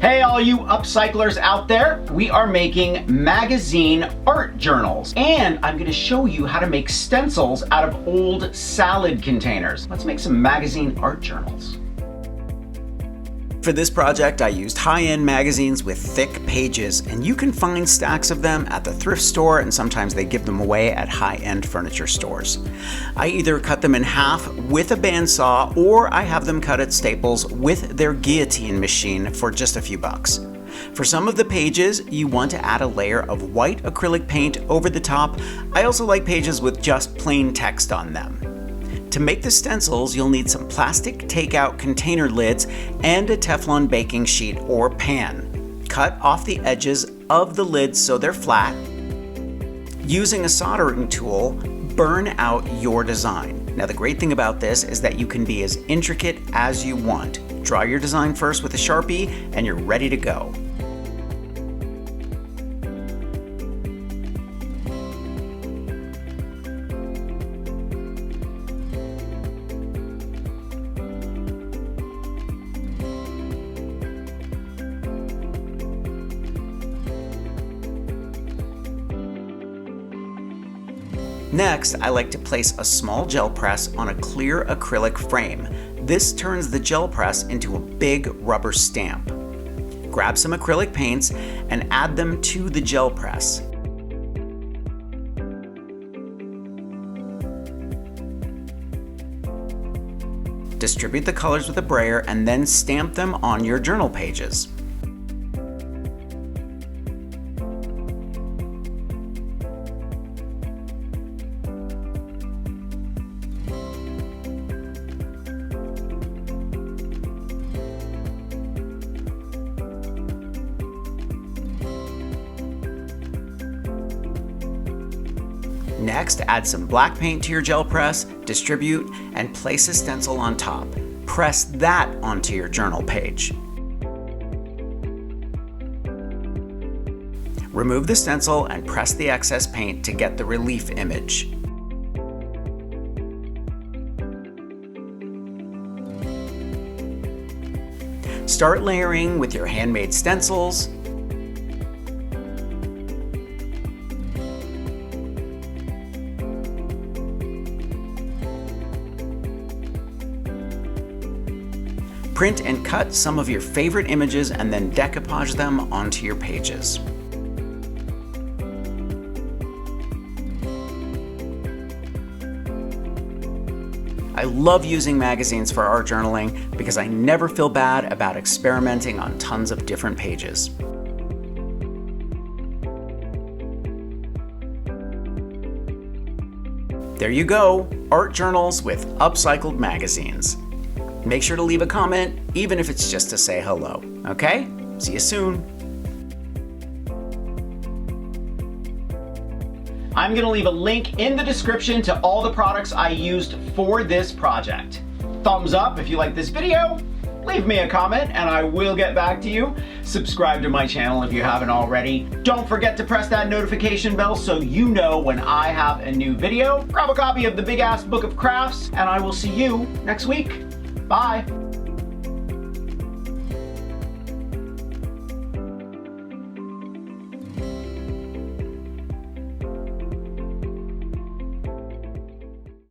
Hey, all you upcyclers out there, we are making magazine art journals. And I'm gonna show you how to make stencils out of old salad containers. Let's make some magazine art journals. For this project, I used high-end magazines with thick pages, and you can find stacks of them at the thrift store, and sometimes they give them away at high-end furniture stores. I either cut them in half with a bandsaw, or I have them cut at Staples with their guillotine machine for just a few bucks. For some of the pages, you want to add a layer of white acrylic paint over the top. I also like pages with just plain text on them. To make the stencils, you'll need some plastic takeout container lids and a Teflon baking sheet or pan. Cut off the edges of the lids so they're flat. Using a soldering tool, burn out your design. Now the great thing about this is that you can be as intricate as you want. Draw your design first with a Sharpie and you're ready to go. Next, I like to place a small gel press on a clear acrylic frame. This turns the gel press into a big rubber stamp. Grab some acrylic paints and add them to the gel press. Distribute the colors with a brayer and then stamp them on your journal pages. Next, add some black paint to your gel press, distribute, and place a stencil on top. Press that onto your journal page. Remove the stencil and press the excess paint to get the relief image. Start layering with your handmade stencils. Print and cut some of your favorite images and then decoupage them onto your pages. I love using magazines for art journaling because I never feel bad about experimenting on tons of different pages. There you go, art journals with upcycled magazines. Make sure to leave a comment, even if it's just to say hello, okay? See you soon. I'm gonna leave a link in the description to all the products I used for this project. Thumbs up if you like this video, leave me a comment and I will get back to you. Subscribe to my channel if you haven't already. Don't forget to press that notification bell so you know when I have a new video. Grab a copy of the Big Ass Book of Crafts and I will see you next week. Bye.